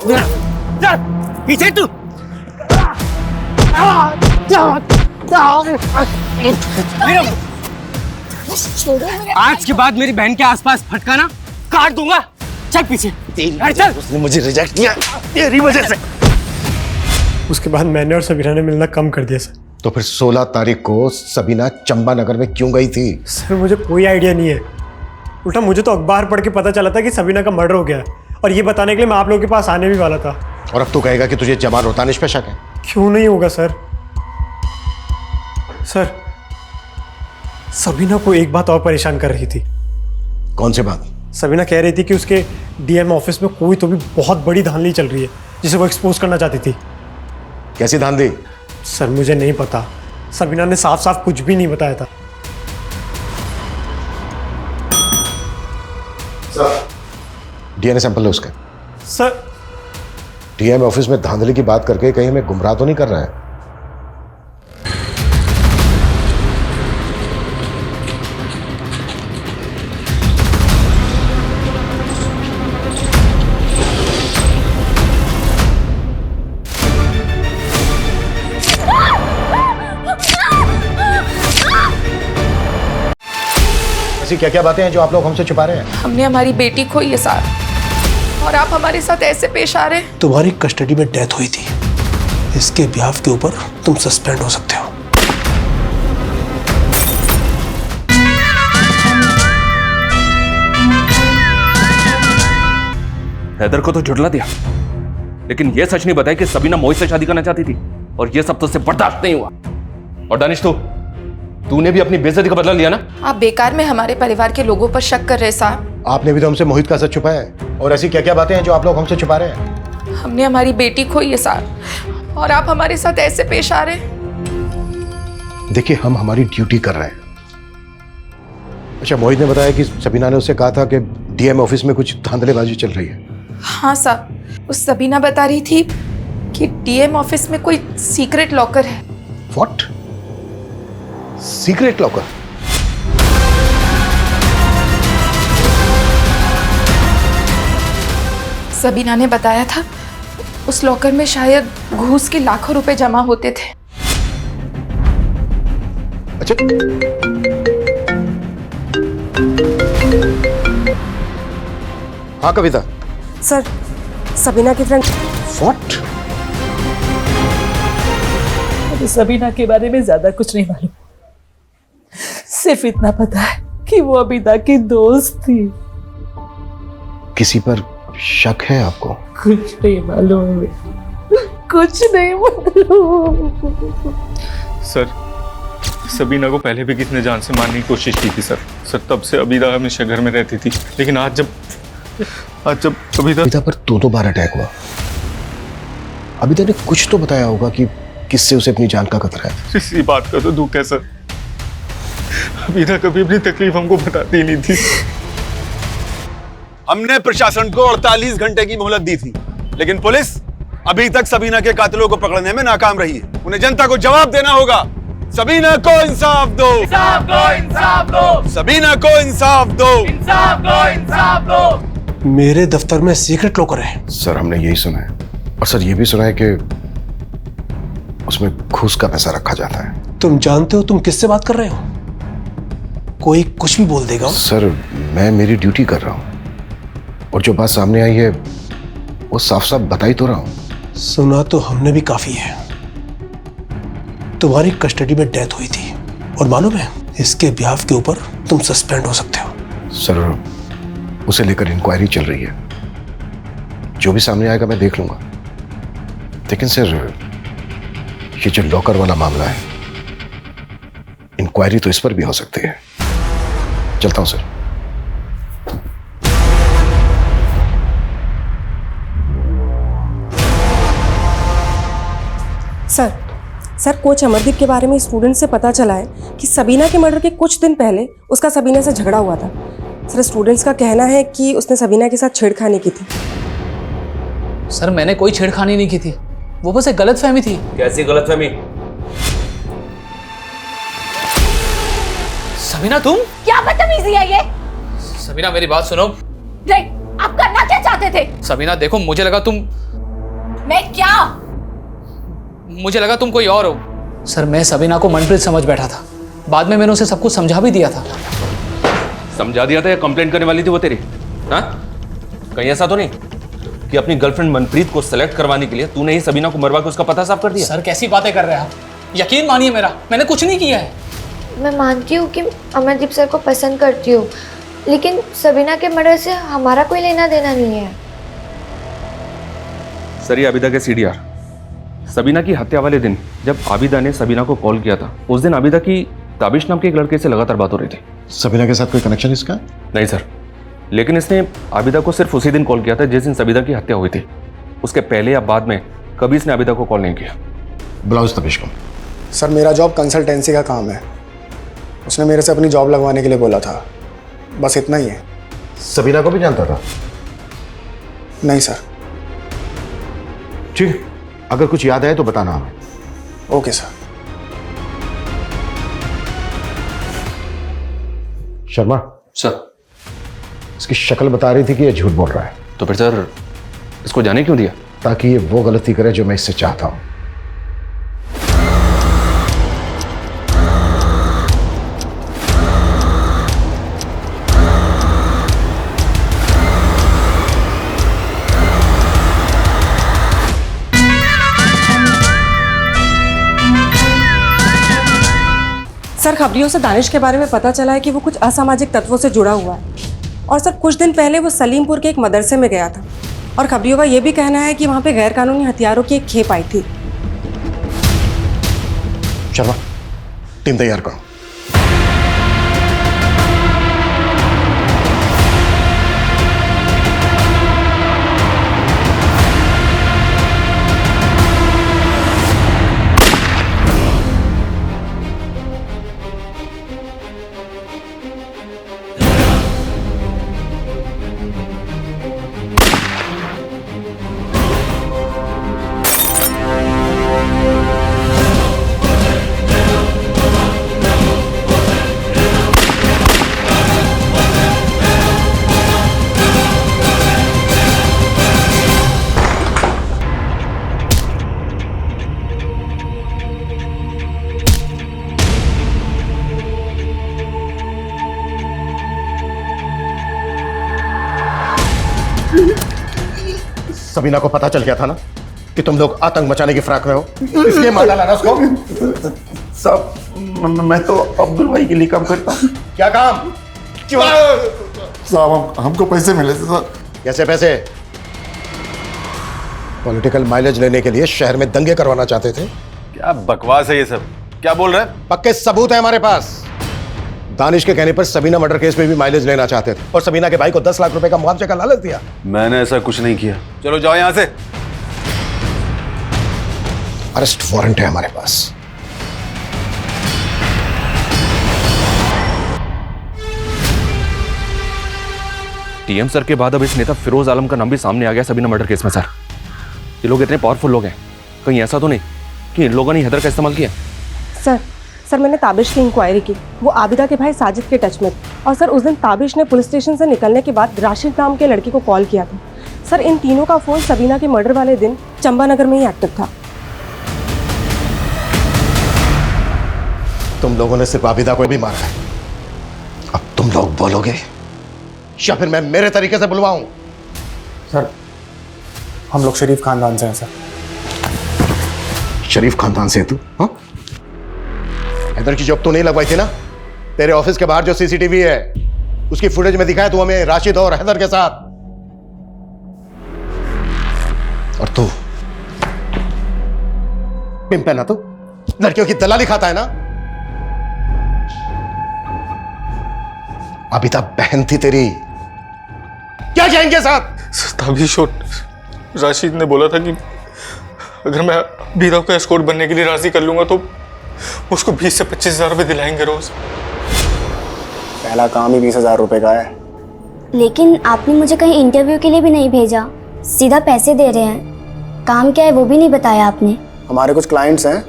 Speaker 17: पीछे तू। आज के बाद मेरी बहन के आसपास फटकाना काट दूंगा। चल पीछे। चल।
Speaker 1: उसने मुझे रिजेक्ट किया तेरी वजह से।
Speaker 14: उसके बाद मैंने और सबीना ने मिलना कम कर दिया सर।
Speaker 1: तो फिर 16 तारीख को सबीना चंपानगर में क्यों गई थी?
Speaker 14: सर मुझे कोई आइडिया नहीं है, उल्टा मुझे तो अखबार पढ़ के पता चला था कि सबीना का मर्डर हो गया और ये बताने के लिए मैं आप लोगों के पास आने भी वाला था।
Speaker 1: और अब तू कहेगा कि तुझे जमाल और दानिश पे शक है?
Speaker 14: क्यों नहीं होगा सर। सर सबीना को एक बात और परेशान कर रही थी।
Speaker 1: कौन सी बात?
Speaker 14: सबीना कह रही थी कि उसके डीएम ऑफिस में कोई तो भी बहुत बड़ी धांधली चल रही है जिसे वो एक्सपोज करना चाहती थी।
Speaker 1: कैसी धांधली?
Speaker 14: सर मुझे नहीं पता, सबीना ने साफ साफ कुछ भी नहीं बताया था।
Speaker 1: सर डीएनए सैंपल लो उसका।
Speaker 14: सर
Speaker 1: डीएम ऑफिस में धांधली की बात करके कहीं हमें गुमराह तो नहीं कर रहा है? ऐसी क्या क्या बातें हैं जो आप लोग हमसे छुपा रहे हैं?
Speaker 8: हमने हमारी बेटी खोई है साहब, और आप हमारे साथ ऐसे पेश आ रहे हैं।
Speaker 2: तुम्हारी कस्टडी में डेथ हुई थी, इसके बिहाफ के ऊपर तुम सस्पेंड हो सकते हो।
Speaker 10: हैदर को तो झुठला दिया, लेकिन यह सच नहीं बताया कि सबीना मोहित से शादी करना चाहती थी, और यह सब तुझसे बर्दाश्त नहीं हुआ। और दानिश तूने भी अपनी बेइज्जती का बदला लिया ना?
Speaker 8: आप बेकार में हमारे परिवार के लोगों पर शक कर रहे साहब।
Speaker 1: आपने भी तो हमसे मोहित का सच छुपाया है, और ऐसी क्या क्या बातें हैं जो आप लोग हमसे छुपा रहे हैं?
Speaker 8: हमने हमारी बेटी खोई है साहब, और आप हमारे साथ ऐसे पेश आ रहे हैं।
Speaker 1: देखिए, हम हमारी ड्यूटी कर रहे हैं। अच्छा, मोहित ने बताया कि सबीना ने उससे कहा था कि डीएम ऑफिस में कुछ धांधलेबाजी चल रही है।
Speaker 8: हाँ साहब, उस सबीना बता रही थी कि डीएम ऑफिस में कोई सीक्रेट लॉकर है।
Speaker 1: व्हाट? Secret locker?
Speaker 8: सबीना ने बताया था उस लॉकर में शायद घूस के लाखों रुपए जमा होते थे।
Speaker 1: अच्छा, हाँ कविता।
Speaker 12: सर, सबीना की फ्रेंड।
Speaker 1: व्हाट?
Speaker 18: मुझे सबीना के बारे में ज्यादा कुछ नहीं मालूम, सिर्फ इतना पता है कि वो अबीदा की दोस्त थी।
Speaker 1: किसी पर शक है आपको?
Speaker 18: कुछ नहीं मालूम, कुछ नहीं मालूम।
Speaker 19: सर, सबीना को पहले भी किसी ने जान से मारने की कोशिश की थी सर तब से अबीदा हमेशा घर में रहती थी, लेकिन आज जब अबीदा
Speaker 1: पर दो बार अटैक हुआ, अबीदा ने कुछ तो बताया होगा कि किससे उसे अपनी जान का खतरा है।
Speaker 19: इसी बात का तो दुख है सर, अबीदा कभी अपनी तकलीफ हमको बताती नहीं थी।
Speaker 16: हमने प्रशासन को 48 घंटे की मोहलत दी थी, लेकिन पुलिस अभी तक सबीना के कातिलों को पकड़ने में नाकाम रही है। उन्हें जनता को जवाब देना होगा। सबीना को इंसाफ दो, इंसाफ दो, इंसाफ दो, सबीना को इंसाफ दो, इंसाफ दो, इंसाफ दो।
Speaker 2: मेरे दफ्तर में सीक्रेट लॉकर है।
Speaker 1: सर, हमने यही सुना है, और सर ये भी सुना है कि उसमें घूस का पैसा रखा जाता है।
Speaker 2: तुम जानते हो तुम किससे बात कर रहे हो? कोई कुछ भी बोल देगा।
Speaker 1: सर, मैं मेरी ड्यूटी कर रहा हूं, और जो बात सामने आई है वो साफ साफ बता ही तो रहा हूं।
Speaker 2: सुना तो हमने भी काफी है। तुम्हारी कस्टडी में डेथ हुई थी, और मालूम है इसके बिहाफ के ऊपर तुम सस्पेंड हो सकते हो।
Speaker 1: सर, उसे लेकर इंक्वायरी चल रही है, जो भी सामने आएगा मैं देख लूंगा। लेकिन सर, ये जो लॉकर वाला मामला है, इंक्वायरी तो इस पर भी हो सकती है। चलता हूं सर।
Speaker 12: सर, कोच अमरदीप के बारे में स्टूडेंट से पता चला है कि सबीना के मर्डर के कुछ दिन पहले उसका सबीना से झगड़ा हुआ था। सर, स्टूडेंट्स का कहना है कि उसने सबीना के साथ छेड़खानी की थी।
Speaker 5: सर, मैंने कोई छेड़खानी नहीं की थी, वो बस एक गलतफहमी थी।
Speaker 10: कैसी गलतफहमी?
Speaker 5: सबीना, तुम?
Speaker 9: क्या बदतमीजी है ये?
Speaker 5: सबीना, मेरी बात सुनो।
Speaker 9: आप करना क्या चाहते थे?
Speaker 5: सबीना, देखो, मुझे लगा तुम तुम कोई और हो। सर, मैं सबीना को मनप्रीत समझ बैठा था, बाद में मैंने उसे सब कुछ समझा भी दिया था।
Speaker 10: समझा दिया था या कंप्लेंट करने वाली थी वो तेरी? हाँ, कहीं ऐसा तो नहीं कि अपनी गर्लफ्रेंड मनप्रीत को सेलेक्ट करवाने के लिए तूने ही सबीना को मरवा के उसका पता साफ कर दिया?
Speaker 5: सर, कैसी बातें कर रहे हैं आप? यकीन मानिए मेरा, मैंने कुछ नहीं किया है।
Speaker 6: मैं मानती हूँ कि अमरदीप सर को पसंद करती हूँ, लेकिन सबीना के मर्डर से हमारा कोई लेना देना नहीं है।
Speaker 10: सर, ये आबिदा के सीडीआर। सबीना की हत्या वाले दिन जब आबिदा ने सबीना को कॉल किया था, उस दिन आबिदा की ताबिश नाम के एक लड़के से लगातार बात हो रही थी।
Speaker 1: सबीना के साथ कोई कनेक्शन इसका?
Speaker 10: नहीं सर, लेकिन इसने आबिदा को सिर्फ उसी दिन कॉल किया था जिस दिन सबीना की हत्या हुई थी। उसके पहले या बाद में कभी इसने आबिदा को कॉल नहीं किया।
Speaker 1: बुलाओ उस तबिश को।
Speaker 20: सर मेरा जॉब कंसल्टेंसी का काम है, उसने मेरे से अपनी जॉब लगवाने के लिए बोला था, बस इतना ही है।
Speaker 1: सबीना को भी जानता था?
Speaker 20: नहीं सर।
Speaker 1: ठीक, अगर कुछ याद आए तो बताना हमें।
Speaker 20: Okay sir.
Speaker 1: शर्मा
Speaker 10: सर,
Speaker 1: इसकी शक्ल बता रही थी कि ये झूठ बोल रहा है।
Speaker 10: तो फिर सर इसको जाने क्यों दिया?
Speaker 1: ताकि ये वो गलती करे जो मैं इससे चाहता हूं।
Speaker 12: सर खबरियों से दानिश के बारे में पता चला है कि वो कुछ असामाजिक तत्वों से जुड़ा हुआ है। और सर कुछ दिन पहले वो सलीमपुर के एक मदरसे में गया था और खबरियों का ये भी कहना है कि वहाँ पे गैरकानूनी हथियारों की एक खेप आई थी।
Speaker 1: शर्मा, टीम तैयार करो। सबीना को पता चल गया था ना कि तुम लोग आतंक मचाने की फिराक में हो, इसलिए मार डाला ना उसको।
Speaker 15: साहब मैं तो अब्दुल भाई के लिए काम करता हूँ।
Speaker 1: क्या काम? क्यों?
Speaker 15: साहब हमको पैसे मिले थे सर।
Speaker 1: कैसे पैसे? पॉलिटिकल माइलेज लेने के लिए शहर में दंगे करवाना चाहते थे?
Speaker 16: क्या बकवास है ये सब, क्या बोल रहे हैं?
Speaker 1: पक्के सबूत है हमारे पास। दानिश के कहने पर सबीना मर्डर केस में भी माइलेज लेना चाहते थे और सबीना के भाई को 10 लाख रुपए का मुआवजे का लालच दिया।
Speaker 16: मैंने ऐसा कुछ नहीं किया। चलो जाओ यहां से।
Speaker 1: अरेस्ट वारंट है हमारे पास।
Speaker 10: टीएम सर के बाद अब इस नेता फिरोज आलम का नाम भी सामने आ गया सबीना मर्डर केस में। सर ये लोग इतने पावरफुल लोग हैं, कहीं ऐसा तो नहीं कि इन लोगों ने हैदर का इस्तेमाल किया?
Speaker 12: सर मैंने ताबिश की इंक्वायरी की, वो आबिदा के भाई साजिद के टच में थे। और सर उस दिन ताबिश ने पुलिस स्टेशन से निकलने के बाद राशिद नाम के लड़के को कॉल किया था। सर इन तीनों का फोन सबीना के मर्डर वाले दिन चंबानगर में ही एक्टिव था।
Speaker 1: तुम लोगों ने सिर्फ आबिदा को भी मारा है, अब तुम लोग बोलोगे या फिर मैं मेरे तरीके से बुलवाऊं?
Speaker 20: सर हम लोग शरीफ खानदान से हैं सर।
Speaker 1: शरीफ खानदान से तू? हाँ, हैदर की जॉब तो नहीं लगवाई थी ना? तेरे ऑफिस के बाहर जो सीसीटीवी है उसकी फुटेज में दिखाया तू हमें राशिद और हैदर के साथ। और तू पिंप है ना, तू लड़कियों की दलाली खाता है ना? अबिता बहन थी तेरी, क्या जाएंगे साथ?
Speaker 19: ताबिश और राशिद ने बोला था कि अगर मैं बीदा को एस्कॉर्ट बनने के लिए राजी कर लूंगा तो उसको 20 से 25,000 रुपए दिलाएंगे रोज।
Speaker 20: पहला काम ही 20,000 रुपए का है।
Speaker 6: लेकिन आपने मुझे कहीं इंटरव्यू के लिए भी नहीं भेजा, सीधा पैसे दे रहे हैं। काम क्या है वो भी नहीं बताया आपने।
Speaker 20: हमारे कुछ क्लाइंट्स हैं,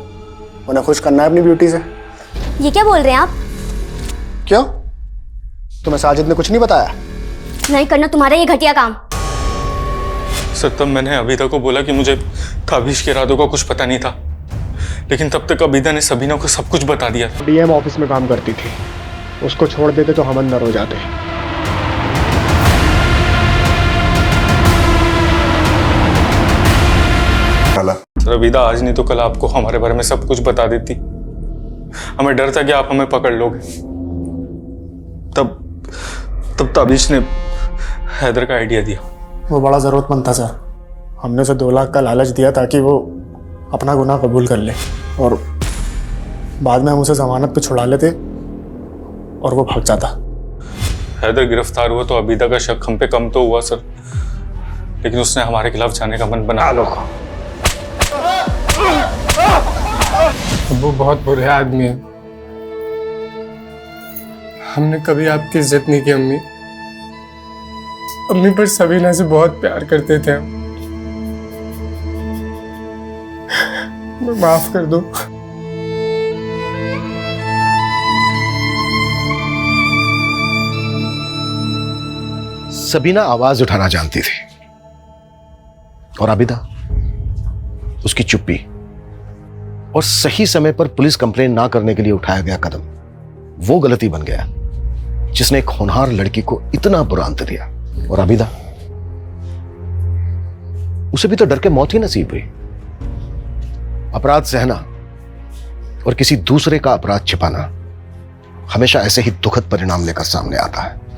Speaker 20: उन्हें खुश करना है अपनी ब्यूटी से।
Speaker 6: ये क्या बोल रहे हैं आप?
Speaker 20: क्यों, तुम्हें साजिद ने कुछ नहीं बताया?
Speaker 6: नहीं करना तुम्हारा ये घटिया काम।
Speaker 19: सर तब मैंने अबीदा को बोला कि मुझे ताबिश के इरादों का कुछ पता नहीं था, लेकिन तब तक अबीदा ने सबीना को सब कुछ बता दिया।
Speaker 20: डीएम ऑफिस में काम करती थी, उसको छोड़ देते तो हम अंदर हो जाते।
Speaker 19: सर अबीदा आज नहीं तो कल आपको हमारे बारे में सब कुछ बता देती। हमें डर था कि आप हमें पकड़ लोगे। तब ताबिश ने हैदर का आइडिया दिया।
Speaker 20: वो बड़ा ज़रूरतमंद था सर, हमने उसे 2 लाख का लालच दिया ताकि वो अपना गुनाह कबूल कर ले, और बाद में हम उसे जमानत पे छुड़ा लेते और वो भाग जाता।
Speaker 19: हैदर गिरफ्तार हुआ तो अबीदा का शक हम पे कम तो हुआ सर, लेकिन उसने हमारे खिलाफ जाने का मन बना लो।
Speaker 20: अब्बू बहुत बुरे आदमी हैं। हमने कभी आपकी इज्जत नहीं की अम्मी। अम्मी पर सबीना से बहुत प्यार करते थे हम। माफ कर दो।
Speaker 1: सबीना आवाज उठाना जानती थी और आबिदा उसकी चुप्पी और सही समय पर पुलिस कंप्लेंट ना करने के लिए उठाया गया कदम वो गलती बन गया जिसने एक होनहार लड़की को इतना बुरा अंत दिया। और आबिदा उसे भी तो डर के मौत ही नसीब हुई। अपराध सहना और किसी दूसरे का अपराध छिपाना हमेशा ऐसे ही दुखद परिणाम लेकर सामने आता है।